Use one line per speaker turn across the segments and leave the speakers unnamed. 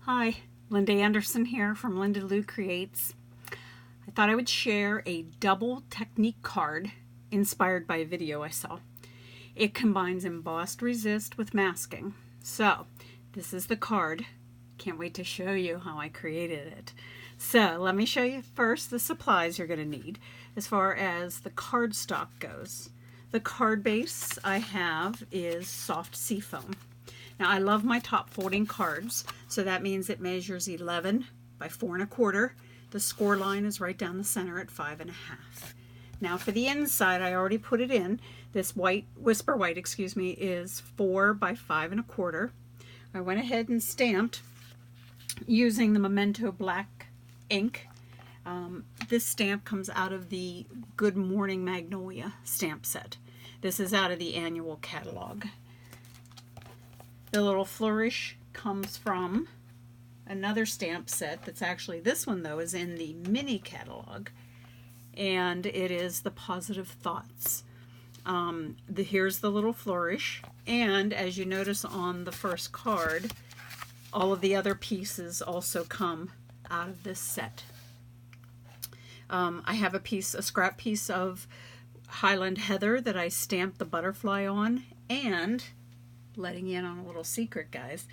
Hi, Linda Anderson here from Linda Lou Creates. I thought I would share a double technique card inspired by a video I saw. It combines embossed resist with masking. So, this is the card. Can't wait to show you how I created it. So, let me show you first the supplies you're going to need as far as the cardstock goes. The card base I have is soft seafoam. Now I love my top folding cards, so that means it measures 11 by 4 1/4. The score line is right down the center at 5 1/2. Now for the inside, I already put it in. This Whisper White, is 4 by 5 1/4. I went ahead and stamped using the Memento black ink. This stamp comes out of the Good Morning Magnolia stamp set. This is out of the annual catalog. The little flourish comes from another stamp set that's actually, this one though, is in the mini catalog, and it is the Positive Thoughts. Here's the little flourish, and as you notice on the first card, all of the other pieces also come out of this set. I have a scrap piece of Highland Heather that I stamped the butterfly on, and letting you in on a little secret, guys,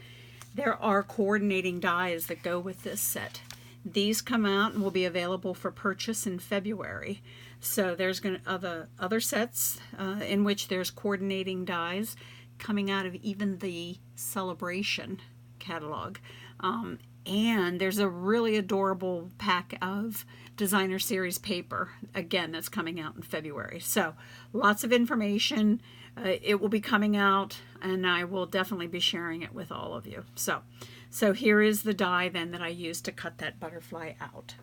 there are coordinating dies that go with this set. These come out and will be available for purchase in February. So there's going to other sets in which there's coordinating dies coming out of even the Celebration catalog. And there's a really adorable pack of designer series paper, again, that's coming out in February. So lots of information. It will be coming out, and I will definitely be sharing it with all of you. So here is the die then that I used to cut that butterfly out.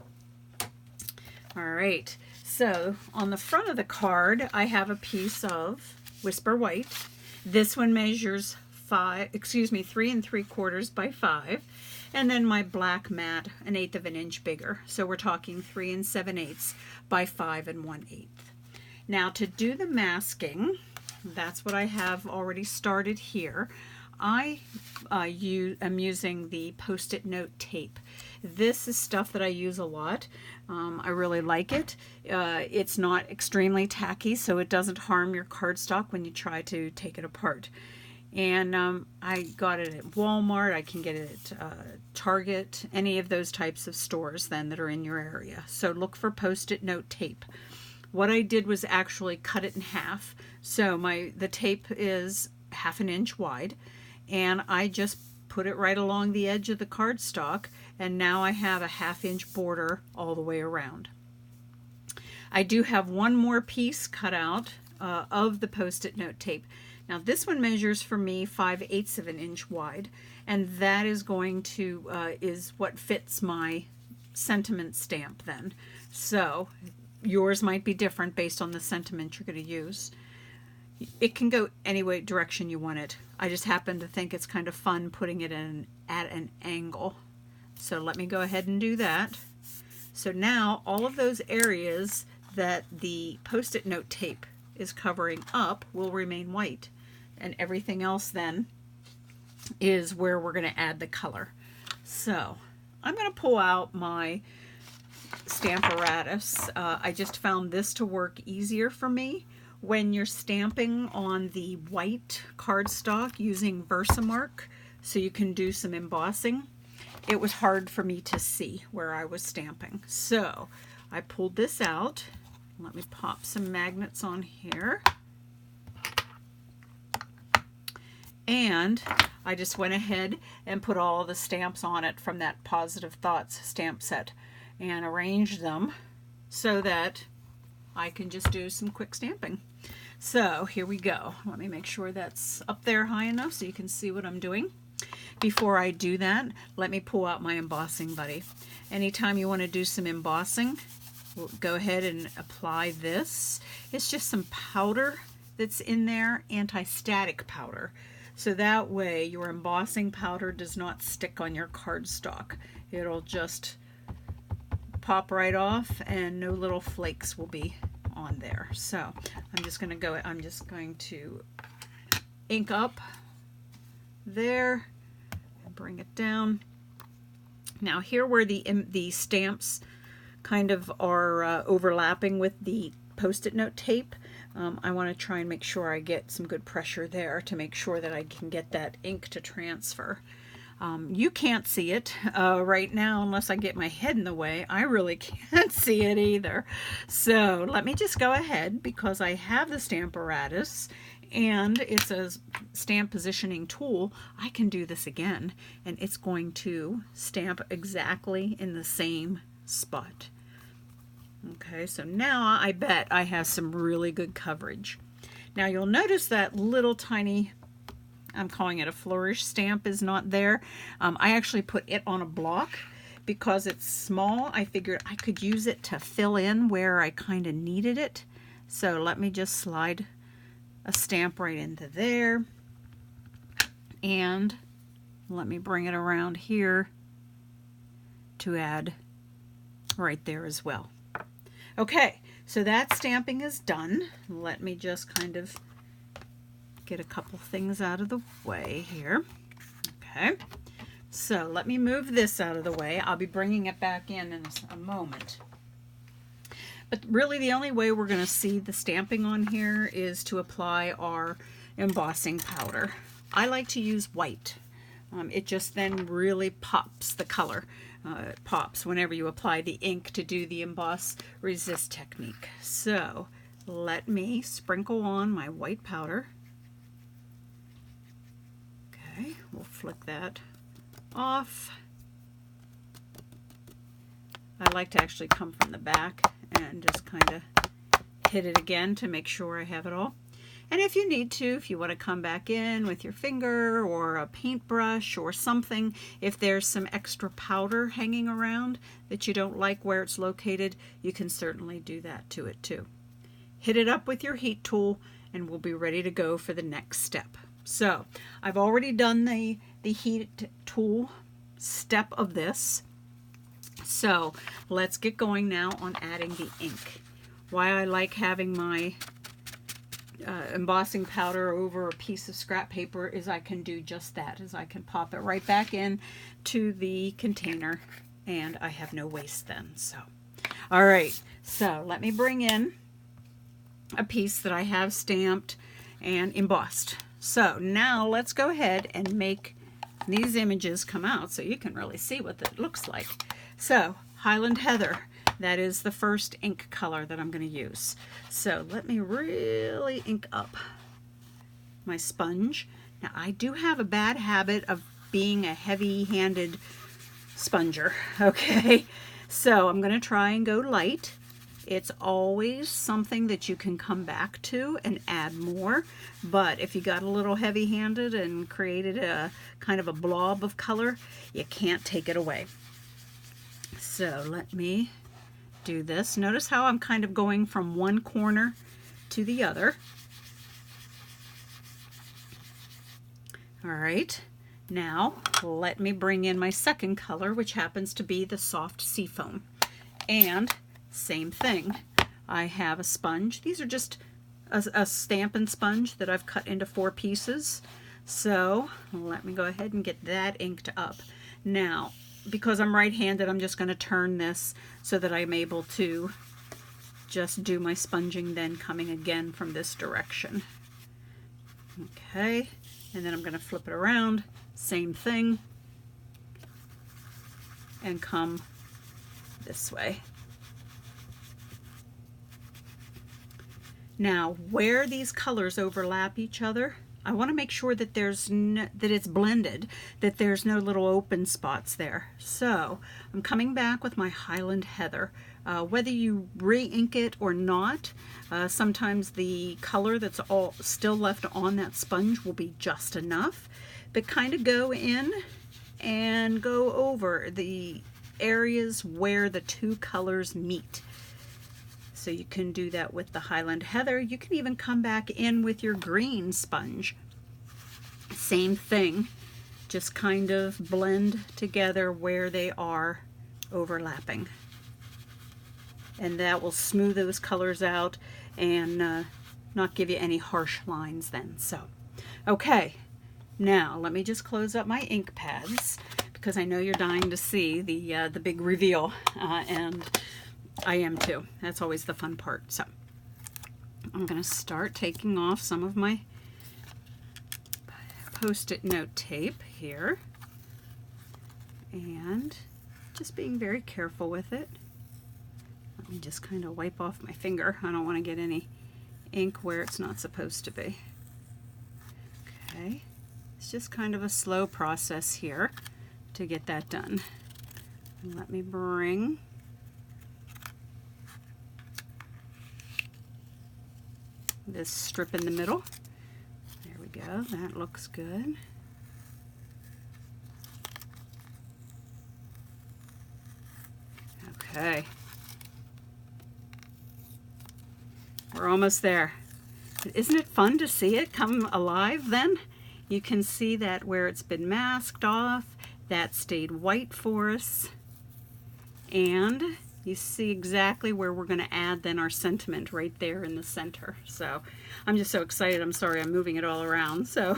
All right, so on the front of the card, I have a piece of Whisper White. This one measures 3 3/4 by 5. And then my black mat, 1/8 of an inch bigger. So we're talking 3 7/8 by 5 1/8. Now to do the masking, that's what I have already started here. I am using the Post-it note tape. This is stuff that I use a lot. I really like it. It's not extremely tacky, so it doesn't harm your cardstock when you try to take it apart. And I got it at Walmart. I can get it at Target, any of those types of stores then that are in your area. So look for Post-it note tape. What I did was actually cut it in half. So the tape is 1/2 inch wide, and I just put it right along the edge of the cardstock, and now I have a 1/2 inch border all the way around. I do have one more piece cut out of the Post-it note tape. Now this one measures for me 5/8 of an inch wide, and that is going to is what fits my sentiment stamp then. So yours might be different based on the sentiment you're going to use. It can go any way direction you want it. I just happen to think it's kind of fun putting it in at an angle. So let me go ahead and do that. So now all of those areas that the Post-it note tape is covering up will remain white, and everything else then is where we're going to add the color. So I'm going to pull out my Stamparatus. I just found this to work easier for me when you're stamping on the white cardstock using Versamark, so you can do some embossing. It was hard for me to see where I was stamping. So I pulled this out. Let me pop some magnets on here. And I just went ahead and put all the stamps on it from that Positive Thoughts stamp set and arranged them so that I can just do some quick stamping. So here we go. Let me make sure that's up there high enough so you can see what I'm doing. Before I do that, let me pull out my embossing buddy. Anytime you want to do some embossing, go ahead and apply this. It's just some powder that's in there, anti-static powder. So that way your embossing powder does not stick on your cardstock. It'll just pop right off and no little flakes will be on there. So I'm just going to ink up there and bring it down. Now here where the stamps kind of are overlapping with the Post-it note tape, I want to try and make sure I get some good pressure there to make sure that I can get that ink to transfer. You can't see it right now unless I get my head in the way. I really can't see it either. So let me just go ahead, because I have the Stamparatus and it's a stamp positioning tool. I can do this again and it's going to stamp exactly in the same spot. Okay, so now I bet I have some really good coverage. Now you'll notice that little tiny, I'm calling it a flourish stamp, is not there. I actually put it on a block because it's small. I figured I could use it to fill in where I kind of needed it. So let me just slide a stamp right into there. And let me bring it around here to add right there as well. Okay, so that stamping is done. Let me just kind of get a couple things out of the way here. Okay, so let me move this out of the way. I'll be bringing it back in a moment. But really the only way we're going to see the stamping on here is to apply our embossing powder. I like to use white. It just then really pops the color. It pops whenever you apply the ink to do the emboss resist technique. So let me sprinkle on my white powder. Okay, we'll flick that off. I like to actually come from the back and just kind of hit it again to make sure I have it all. And if you need to, if you want to come back in with your finger or a paintbrush or something, if there's some extra powder hanging around that you don't like where it's located, you can certainly do that to it too. Hit it up with your heat tool and we'll be ready to go for the next step. So I've already done the heat tool step of this. So let's get going now on adding the ink. Why I like having my embossing powder over a piece of scrap paper is I can do just that, is I can pop it right back in to the container and I have no waste then. So all right, so let me bring in a piece that I have stamped and embossed. So now let's go ahead and make these images come out so you can really see what it looks like. So Highland Heather, that is the first ink color that I'm going to use. So let me really ink up my sponge. Now I do have a bad habit of being a heavy-handed sponger, okay? So I'm going to try and go light. It's always something that you can come back to and add more, but if you got a little heavy-handed and created a kind of a blob of color, you can't take it away. So let me do this. Notice how I'm kind of going from one corner to the other. All right, now let me bring in my second color, which happens to be the soft seafoam. And same thing, I have a sponge. These are just a Stampin' sponge that I've cut into 4 pieces. So let me go ahead and get that inked up. Now, because I'm right-handed, I'm just going to turn this so that I'm able to just do my sponging then coming again from this direction. Okay, and then I'm going to flip it around, same thing, and come this way. Now, where these colors overlap each other, I want to make sure that that it's blended, that there's no little open spots there. So I'm coming back with my Highland Heather. Whether you re-ink it or not, sometimes the color that's all still left on that sponge will be just enough. But kind of go in and go over the areas where the 2 colors meet. So you can do that with the Highland Heather. You can even come back in with your green sponge. Same thing, just kind of blend together where they are overlapping. And that will smooth those colors out and not give you any harsh lines then. So, okay, now let me just close up my ink pads, because I know you're dying to see the big reveal, and I am too. That's always the fun part. So I'm going to start taking off some of my Post-it note tape here, and just being very careful with it. Let me just kind of wipe off my finger. I don't want to get any ink where it's not supposed to be. Okay, it's just kind of a slow process here to get that done. And let me bring this strip in the middle. There we go, that looks good. Okay, we're almost there. Isn't it fun to see it come alive then? You can see that where it's been masked off, that stayed white for us. And you see exactly where we're going to add then our sentiment right there in the center. So I'm just so excited. I'm sorry I'm moving it all around. So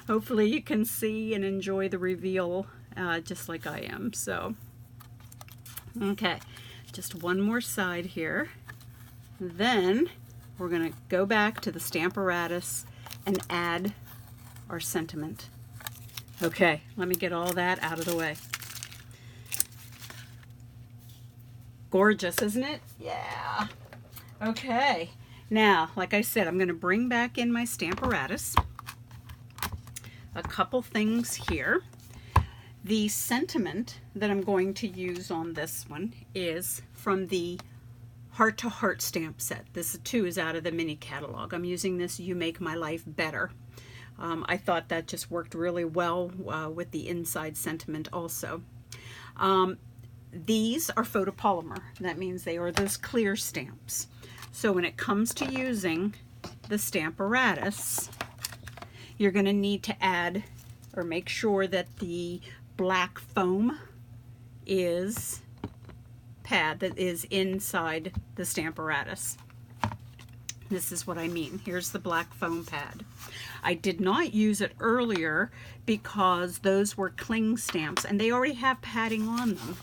hopefully you can see and enjoy the reveal just like I am. So okay, just one more side here. Then we're going to go back to the Stamparatus and add our sentiment. Okay, let me get all that out of the way. Gorgeous, isn't it? Yeah. Okay, now, like I said, I'm going to bring back in my Stamparatus. A couple things here. The sentiment that I'm going to use on this one is from the Heart to Heart stamp set. This too is out of the mini catalog. I'm using this You Make My Life Better. I thought that just worked really well with the inside sentiment also. These are photopolymer. That means they are those clear stamps. So when it comes to using the Stamparatus, you're going to need to add or make sure that the black foam is pad that is inside the Stamparatus. This is what I mean. Here's the black foam pad. I did not use it earlier because those were cling stamps and they already have padding on them.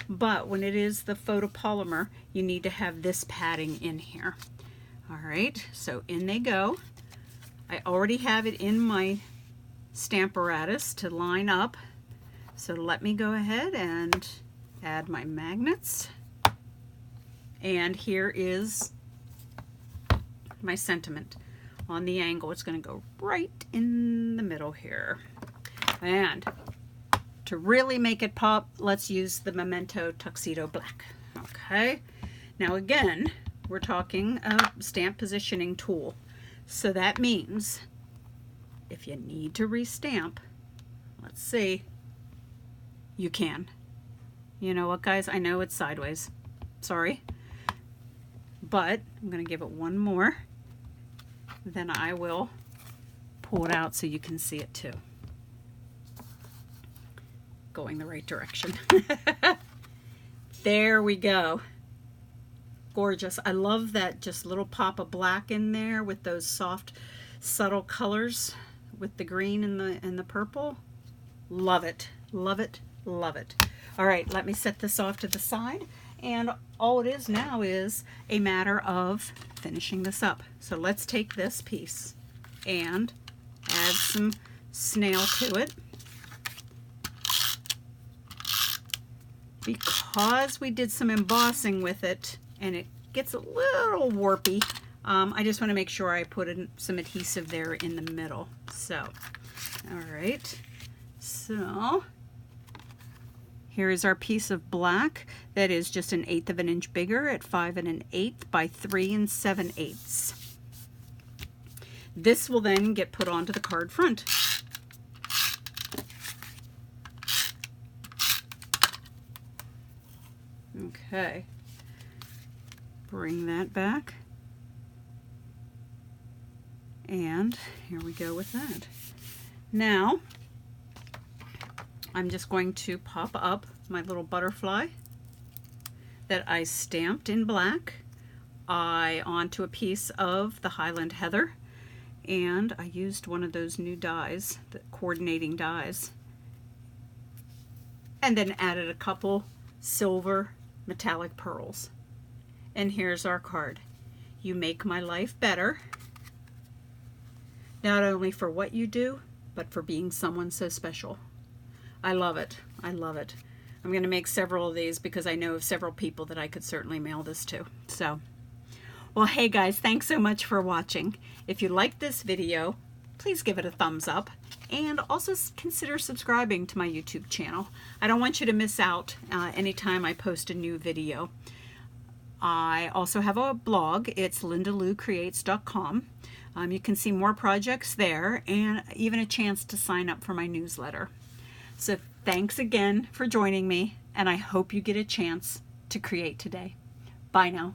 But when it is the photopolymer, you need to have this padding in here. All right, so in they go. I already have it in my Stamparatus to line up. So let me go ahead and add my magnets. And here is my sentiment on the angle. It's going to go right in the middle here. And to really make it pop, let's use the Memento Tuxedo Black. Okay, now again, we're talking a stamp positioning tool. So that means if you need to restamp, let's see, you can. You know what, guys? I know it's sideways. Sorry. But I'm going to give it one more. Then I will pull it out so you can see it too. Going the right direction. There we go. Gorgeous. I love that just little pop of black in there with those soft, subtle colors with the green and the purple. Love it. Love it. Love it. All right, let me set this off to the side. And all it is now is a matter of finishing this up. So let's take this piece and add some snail to it. Because we did some embossing with it and it gets a little warpy, I just want to make sure I put in some adhesive there in the middle. So, all right. So here is our piece of black that is just 1/8 of an inch bigger at 5 1/8 by 3 7/8. This will then get put onto the card front. Okay, bring that back. And here we go with that. Now, I'm just going to pop up my little butterfly that I stamped in black onto a piece of the Highland Heather, and I used one of those new dies, the coordinating dies, and then added a couple silver metallic pearls. And here's our card. You make my life better, not only for what you do, but for being someone so special. I love it. I love it. I'm going to make several of these because I know of several people that I could certainly mail this to. So, well, hey guys, thanks so much for watching. If you liked this video, please give it a thumbs up and also consider subscribing to my YouTube channel. I don't want you to miss out anytime I post a new video. I also have a blog. It's lindaloucreates.com. You can see more projects there and even a chance to sign up for my newsletter. So thanks again for joining me, and I hope you get a chance to create today. Bye now.